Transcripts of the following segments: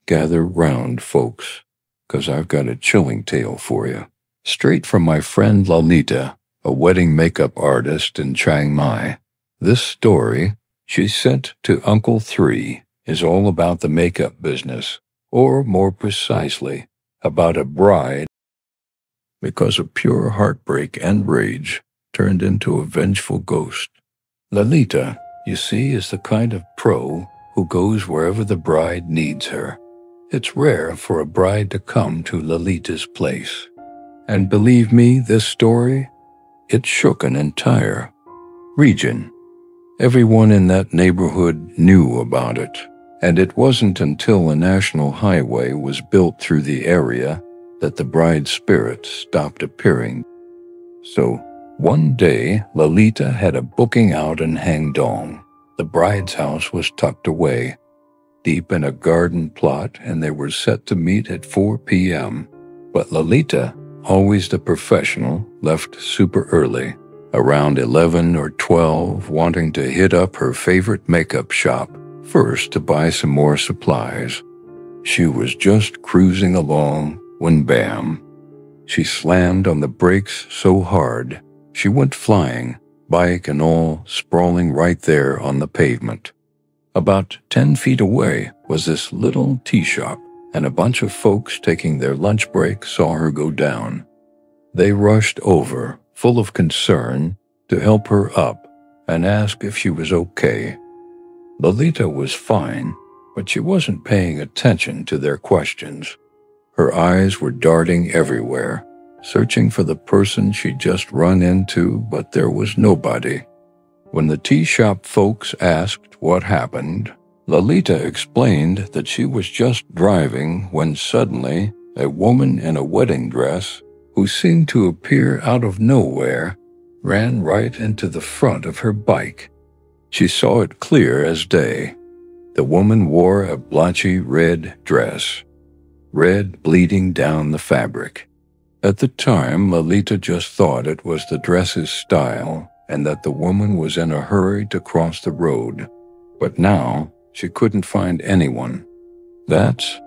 Gather round, folks, 'cause I've got a chilling tale for you. Straight from my friend Lalita, a wedding makeup artist in Chiang Mai. This story she sent to Uncle 3 is all about the makeup business, or more precisely, about a bride because of pure heartbreak and rage turned into a vengeful ghost. Lalita, you see, is the kind of pro who goes wherever the bride needs her. It's rare for a bride to come to Lalita's place. And believe me, this story, it shook an entire region. Everyone in that neighborhood knew about it, and it wasn't until a national highway was built through the area that the bride's spirit stopped appearing. So, one day, Lalita had a booking out in Hangdong. The bride's house was tucked away, deep in a garden plot, and they were set to meet at 4 p.m. But Lalita, always the professional, left super early, around 11 or 12, wanting to hit up her favorite makeup shop first to buy some more supplies. She was just cruising along when bam, she slammed on the brakes so hard she went flying, bike and all, sprawling right there on the pavement. About 10 feet away was this little tea shop, and a bunch of folks taking their lunch break saw her go down. They rushed over, full of concern, to help her up and ask if she was okay. Lalita was fine, but she wasn't paying attention to their questions. Her eyes were darting everywhere, searching for the person she'd just run into, but there was nobody. When the tea shop folks asked what happened, Lalita explained that she was just driving when suddenly a woman in a wedding dress, who seemed to appear out of nowhere, ran right into the front of her bike. She saw it clear as day. The woman wore a blotchy red dress, red bleeding down the fabric. At the time, Lalita just thought it was the dress's style and that the woman was in a hurry to cross the road. But now, she couldn't find anyone. That's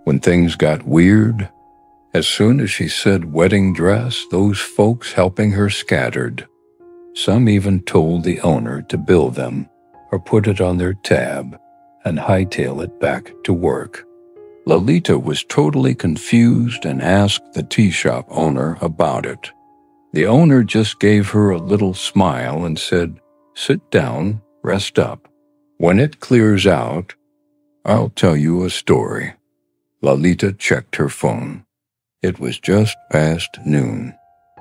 when things got weird. As soon as she said wedding dress, those folks helping her scattered. Some even told the owner to bill them or put it on their tab and hightail it back to work. Lalita was totally confused and asked the tea shop owner about it. The owner just gave her a little smile and said, "Sit down, rest up. When it clears out, I'll tell you a story." Lalita checked her phone. It was just past noon,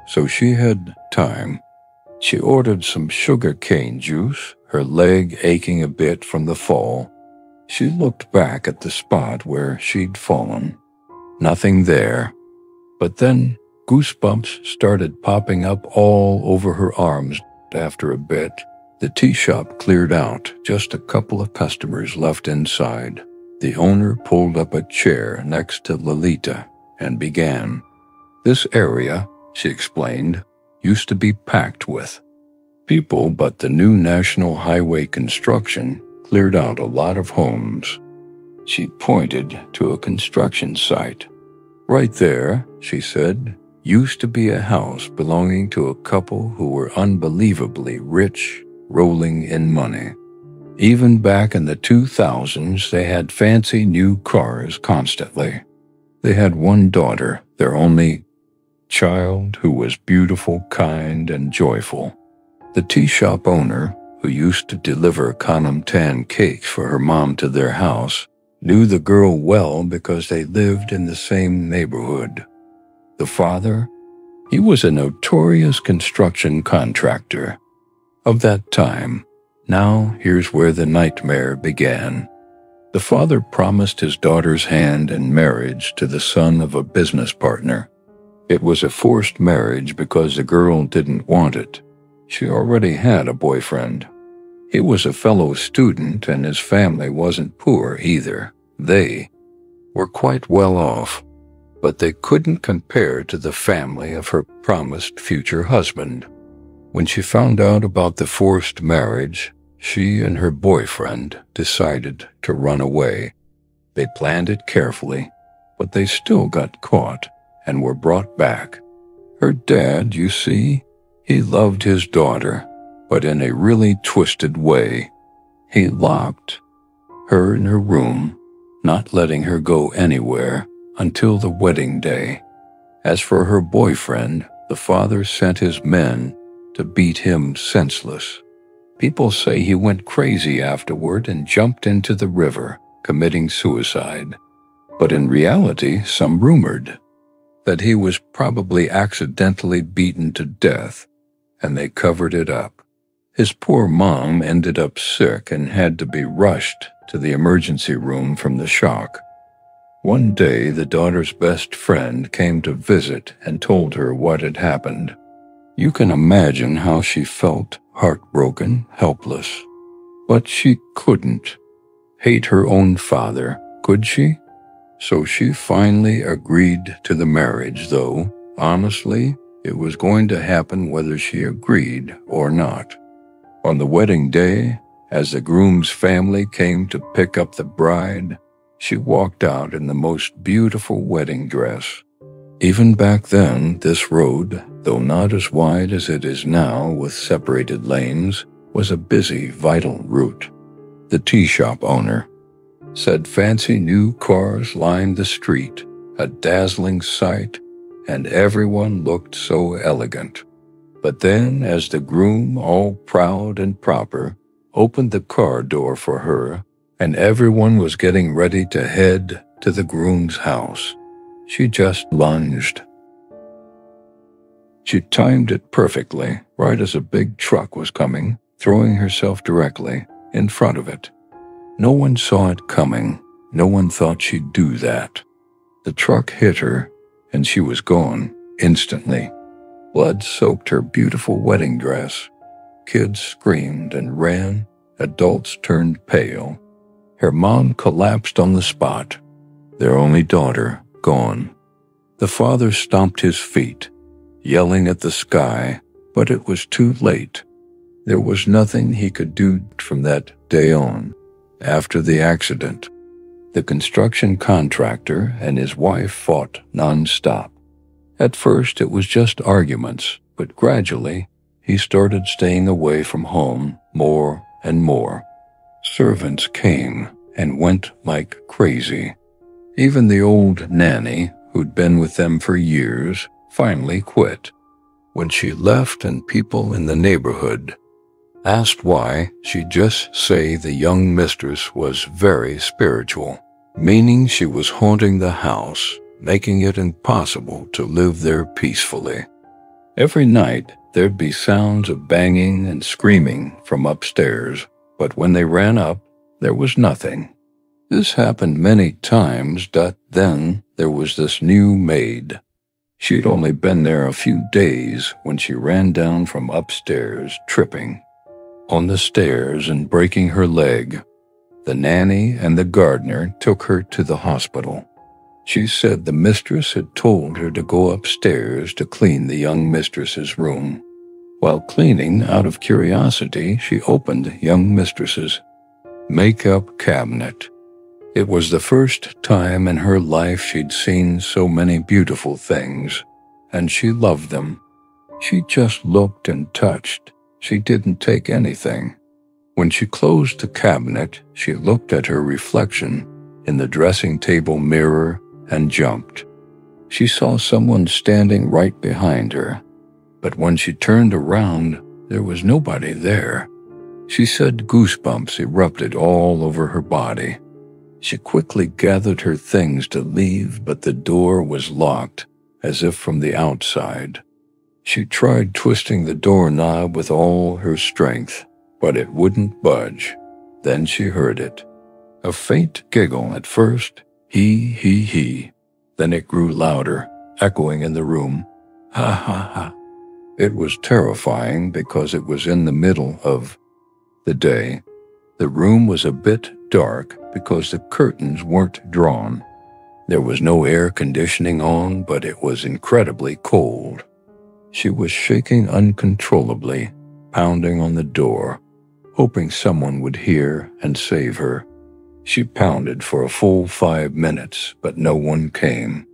so she had time. She ordered some sugar cane juice, her leg aching a bit from the fall. She looked back at the spot where she'd fallen. Nothing there. But then goosebumps started popping up all over her arms. After a bit, the tea shop cleared out, just a couple of customers left inside. The owner pulled up a chair next to Lalita and began. This area, she explained, used to be packed with people, but the new national highway construction cleared out a lot of homes. She pointed to a construction site. Right there, she said, used to be a house belonging to a couple who were unbelievably rich, rolling in money. Even back in the 2000s, they had fancy new cars constantly. They had one daughter, their only child, who was beautiful, kind, and joyful. The tea shop owner, who used to deliver Kanam Tan cakes for her mom to their house, knew the girl well because they lived in the same neighborhood. The father, he was a notorious construction contractor of that time. Now here's where the nightmare began. The father promised his daughter's hand in marriage to the son of a business partner. It was a forced marriage because the girl didn't want it. She already had a boyfriend. He was a fellow student, and his family wasn't poor either. They were quite well off, but they couldn't compare to the family of her promised future husband. When she found out about the forced marriage, she and her boyfriend decided to run away. They planned it carefully, but they still got caught and were brought back. Her dad, you see, he loved his daughter, but in a really twisted way. He locked her in her room, not letting her go anywhere until the wedding day. As for her boyfriend, the father sent his men to beat him senseless. People say he went crazy afterward and jumped into the river, committing suicide. But in reality, some rumored that he was probably accidentally beaten to death, and they covered it up. His poor mom ended up sick and had to be rushed to the emergency room from the shock. One day, the daughter's best friend came to visit and told her what had happened. You can imagine how she felt, heartbroken, helpless. But she couldn't hate her own father, could she? So she finally agreed to the marriage, though, honestly, it was going to happen whether she agreed or not. On the wedding day, as the groom's family came to pick up the bride, she walked out in the most beautiful wedding dress. Even back then, this road, though not as wide as it is now with separated lanes, was a busy, vital route. The tea shop owner said fancy new cars lined the street, a dazzling sight, and everyone looked so elegant. But then, as the groom, all proud and proper, opened the car door for her, and everyone was getting ready to head to the groom's house, she just lunged. She timed it perfectly, right as a big truck was coming, throwing herself directly in front of it. No one saw it coming. No one thought she'd do that. The truck hit her, and she was gone instantly. Blood soaked her beautiful wedding dress. Kids screamed and ran. Adults turned pale. Her mom collapsed on the spot, their only daughter gone. The father stomped his feet, yelling at the sky, but it was too late. There was nothing he could do from that day on. After the accident, the construction contractor and his wife fought nonstop. At first, it was just arguments, but gradually, he started staying away from home more and more. Servants came and went like crazy. Even the old nanny, who'd been with them for years, finally quit. When she left and people in the neighborhood asked why, she'd just say the young mistress was very spiritual, meaning she was haunting the house, making it impossible to live there peacefully. Every night, there'd be sounds of banging and screaming from upstairs, but when they ran up, there was nothing. This happened many times, but then there was this new maid. She'd only been there a few days when she ran down from upstairs, tripping on the stairs and breaking her leg. The nanny and the gardener took her to the hospital. She said the mistress had told her to go upstairs to clean the young mistress's room. While cleaning, out of curiosity, she opened young mistress's makeup cabinet. It was the first time in her life she'd seen so many beautiful things, and she loved them. She just looked and touched. She didn't take anything. When she closed the cabinet, she looked at her reflection in the dressing table mirror and jumped. She saw someone standing right behind her, but when she turned around, there was nobody there. She said goosebumps erupted all over her body. She quickly gathered her things to leave, but the door was locked, as if from the outside. She tried twisting the doorknob with all her strength, but it wouldn't budge. Then she heard it. A faint giggle at first, he. Then it grew louder, echoing in the room. Ha ha ha. It was terrifying because it was in the middle of the day. The room was a bit dark because the curtains weren't drawn. There was no air conditioning on, but it was incredibly cold. She was shaking uncontrollably, pounding on the door, hoping someone would hear and save her. She pounded for a full 5 minutes, but no one came.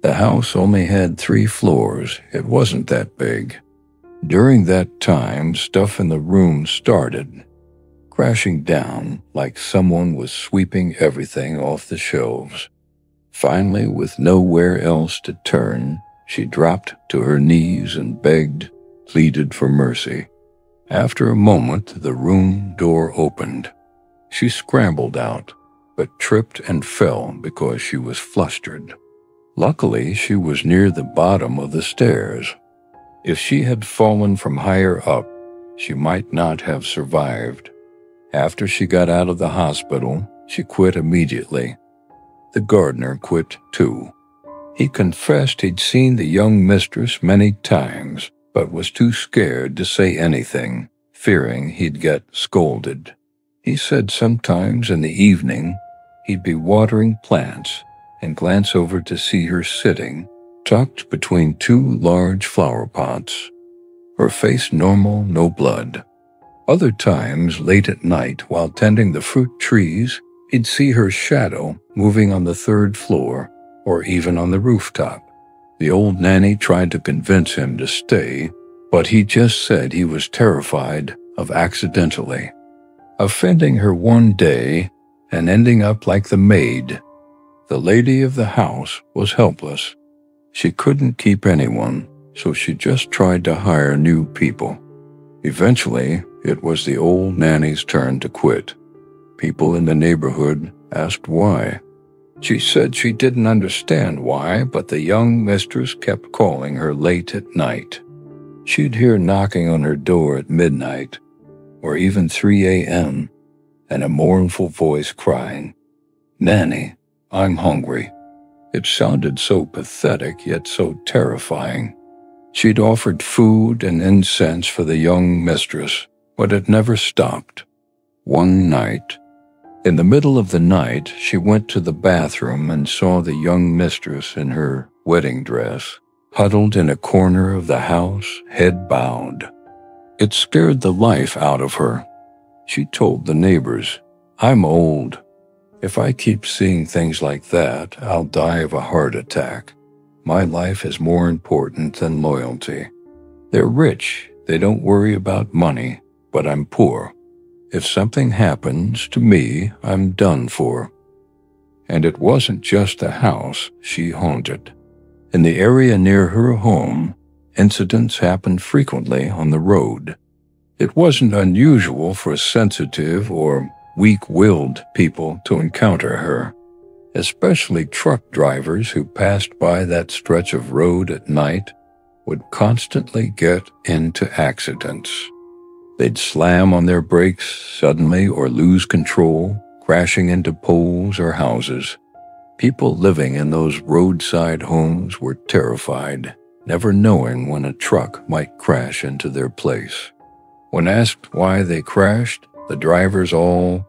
The house only had 3 floors. It wasn't that big. During that time, stuff in the room started crashing down like someone was sweeping everything off the shelves. Finally, with nowhere else to turn, she dropped to her knees and begged, pleaded for mercy. After a moment, the room door opened. She scrambled out, but tripped and fell because she was flustered. Luckily, she was near the bottom of the stairs. If she had fallen from higher up, she might not have survived. After she got out of the hospital, she quit immediately. The gardener quit too. He confessed he'd seen the young mistress many times, but was too scared to say anything, fearing he'd get scolded. He said sometimes in the evening, he'd be watering plants and glance over to see her sitting, tucked between 2 large flower pots. Her face normal, no blood. Other times, late at night, while tending the fruit trees, he'd see her shadow moving on the 3rd floor or even on the rooftop. The old nanny tried to convince him to stay, but he just said he was terrified of accidentally offending her one day and ending up like the maid. The lady of the house was helpless. She couldn't keep anyone, so she just tried to hire new people. Eventually, it was the old nanny's turn to quit. People in the neighborhood asked why. She said she didn't understand why, but the young mistress kept calling her late at night. She'd hear knocking on her door at midnight, or even 3 a.m., and a mournful voice crying, "Nanny, I'm hungry." It sounded so pathetic, yet so terrifying. She'd offered food and incense for the young mistress, but it never stopped. One night, in the middle of the night, she went to the bathroom and saw the young mistress in her wedding dress, huddled in a corner of the house, head bowed. It scared the life out of her. She told the neighbors, "I'm old. If I keep seeing things like that, I'll die of a heart attack. My life is more important than loyalty. They're rich. They don't worry about money, but I'm poor. If something happens to me, I'm done for." And it wasn't just the house she haunted. In the area near her home, incidents happened frequently on the road. It wasn't unusual for sensitive or weak-willed people to encounter her, especially truck drivers who passed by that stretch of road at night would constantly get into accidents. They'd slam on their brakes suddenly or lose control, crashing into poles or houses. People living in those roadside homes were terrified, never knowing when a truck might crash into their place. When asked why they crashed, the drivers all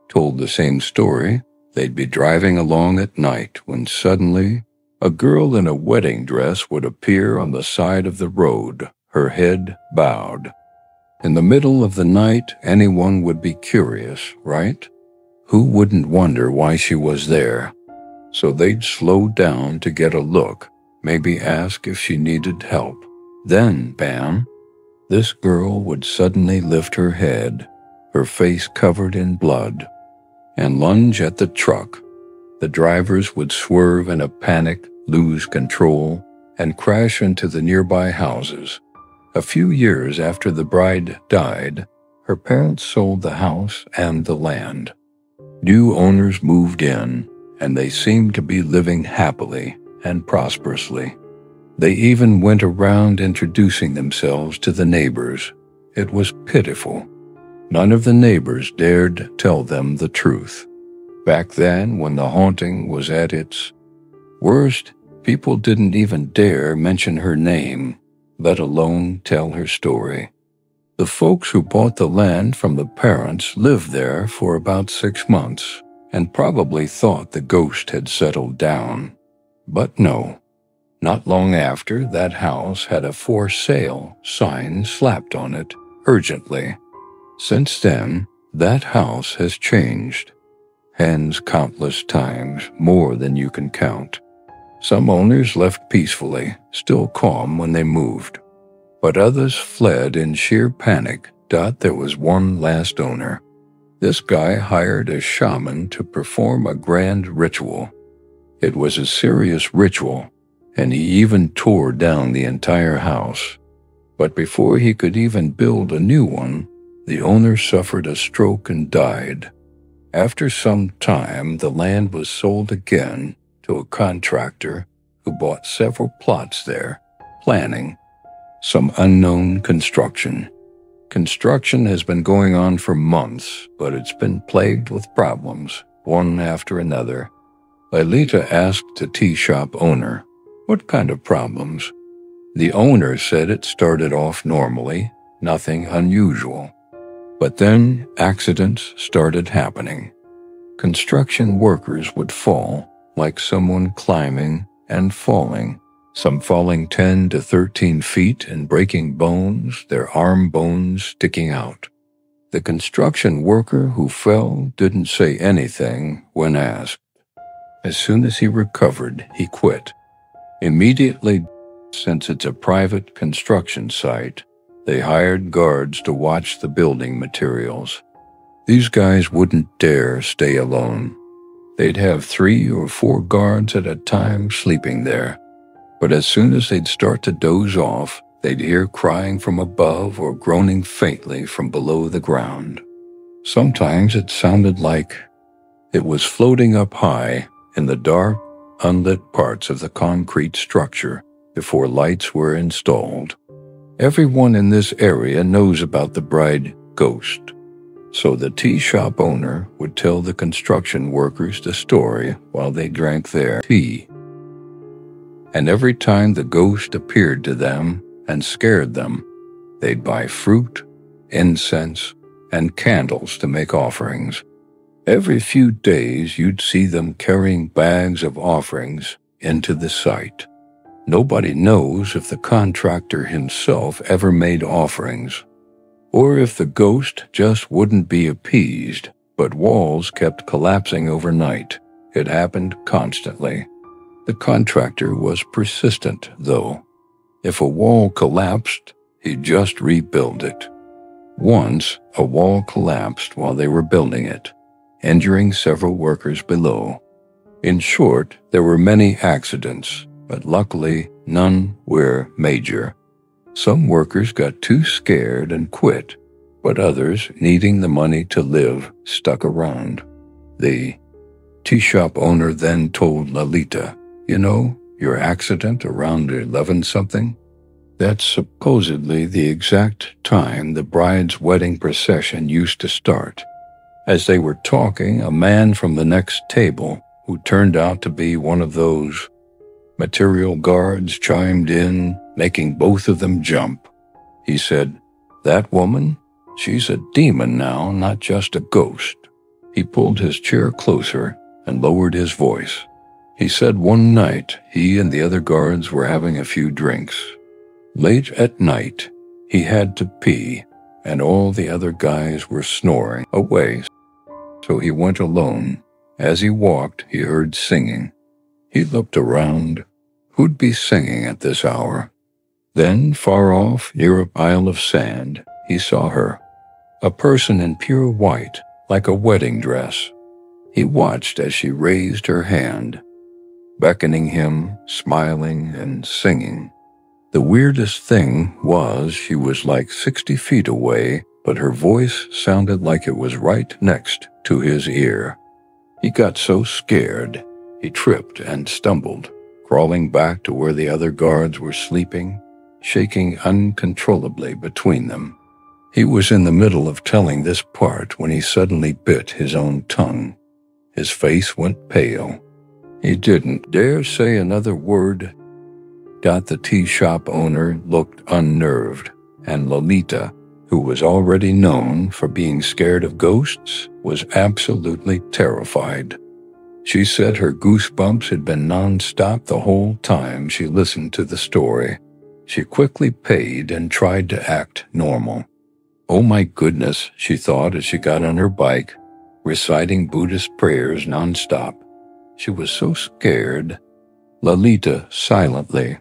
told the same story. They'd be driving along at night when suddenly a girl in a wedding dress would appear on the side of the road, her head bowed. In the middle of the night, anyone would be curious, right? Who wouldn't wonder why she was there? So they'd slow down to get a look, maybe ask if she needed help. Then, bam, this girl would suddenly lift her head, her face covered in blood, and lunge at the truck. The drivers would swerve in a panic, lose control, and crash into the nearby houses. A few years after the bride died, her parents sold the house and the land. New owners moved in, and they seemed to be living happily and prosperously. They even went around introducing themselves to the neighbors. It was pitiful. None of the neighbors dared tell them the truth. Back then, when the haunting was at its worst, people didn't even dare mention her name, let alone tell her story. The folks who bought the land from the parents lived there for about 6 months and probably thought the ghost had settled down. But no. Not long after, that house had a "for sale" sign slapped on it, urgently. Since then, that house has changed. hands countless times, more than you can count. Some owners left peacefully, still calm when they moved. But others fled in sheer panic. There was one last owner. This guy hired a shaman to perform a grand ritual. It was a serious ritual, and he even tore down the entire house. But before he could even build a new one, the owner suffered a stroke and died. After some time, the land was sold again to a contractor who bought several plots there, planning some unknown construction. Construction has been going on for months, but it's been plagued with problems, one after another. Lalita asked the tea shop owner, "What kind of problems?" The owner said it started off normally, nothing unusual. But then accidents started happening. Construction workers would fall, like someone climbing and falling, some falling 10 to 13 feet and breaking bones, their arm bones sticking out. The construction worker who fell didn't say anything when asked. As soon as he recovered, he quit. Immediately, since it's a private construction site, they hired guards to watch the building materials. These guys wouldn't dare stay alone. They'd have 3 or 4 guards at a time sleeping there. But as soon as they'd start to doze off, they'd hear crying from above or groaning faintly from below the ground. Sometimes it sounded like it was floating up high in the dark, unlit parts of the concrete structure before lights were installed. Everyone in this area knows about the bride ghost, so the tea shop owner would tell the construction workers the story while they drank their tea. And every time the ghost appeared to them and scared them, they'd buy fruit, incense, and candles to make offerings. Every few days you'd see them carrying bags of offerings into the site. Nobody knows if the contractor himself ever made offerings, or if the ghost just wouldn't be appeased, but walls kept collapsing overnight. It happened constantly. The contractor was persistent, though. If a wall collapsed, he'd just rebuild it. Once, a wall collapsed while they were building it, injuring several workers below. In short, there were many accidents, but luckily none were major. Some workers got too scared and quit, but others, needing the money to live, stuck around. The tea shop owner then told Lalita, "You know, your accident around 11-something? That's supposedly the exact time the bride's wedding procession used to start." As they were talking, a man from the next table, who turned out to be one of those material guards, chimed in, making both of them jump. He said, "That woman? She's a demon now, not just a ghost." He pulled his chair closer and lowered his voice. He said one night he and the other guards were having a few drinks. Late at night, he had to pee, and all the other guys were snoring away, so he went alone. As he walked, he heard singing. He looked around. Who'd be singing at this hour? Then, far off, near a pile of sand, he saw her. A person in pure white, like a wedding dress. He watched as she raised her hand, beckoning him, smiling and singing. The weirdest thing was she was like 60 feet away, but her voice sounded like it was right next to his ear. He got so scared, he tripped and stumbled, crawling back to where the other guards were sleeping, shaking uncontrollably between them. He was in the middle of telling this part when he suddenly bit his own tongue. His face went pale. He didn't dare say another word. The tea shop owner looked unnerved, and Lalita, who was already known for being scared of ghosts, was absolutely terrified. She said her goosebumps had been non-stop the whole time she listened to the story. She quickly paid and tried to act normal. Oh my goodness, she thought as she got on her bike. reciting Buddhist prayers nonstop. She was so scared, Lalita silently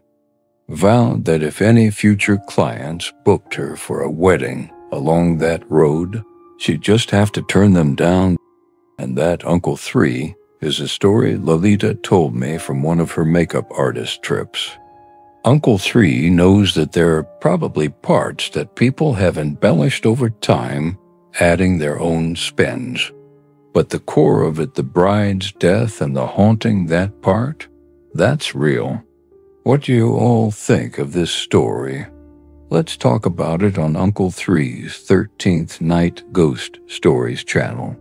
vowed that if any future clients booked her for a wedding along that road, she'd just have to turn them down. And that Uncle 3 is a story Lalita told me from one of her makeup artist trips. Uncle 3 knows that there are probably parts that people have embellished over time, adding their own spins. But the core of it, the bride's death and the haunting that part, that's real. What do you all think of this story? Let's talk about it on Uncle 3's 13th Night Ghost Stories channel.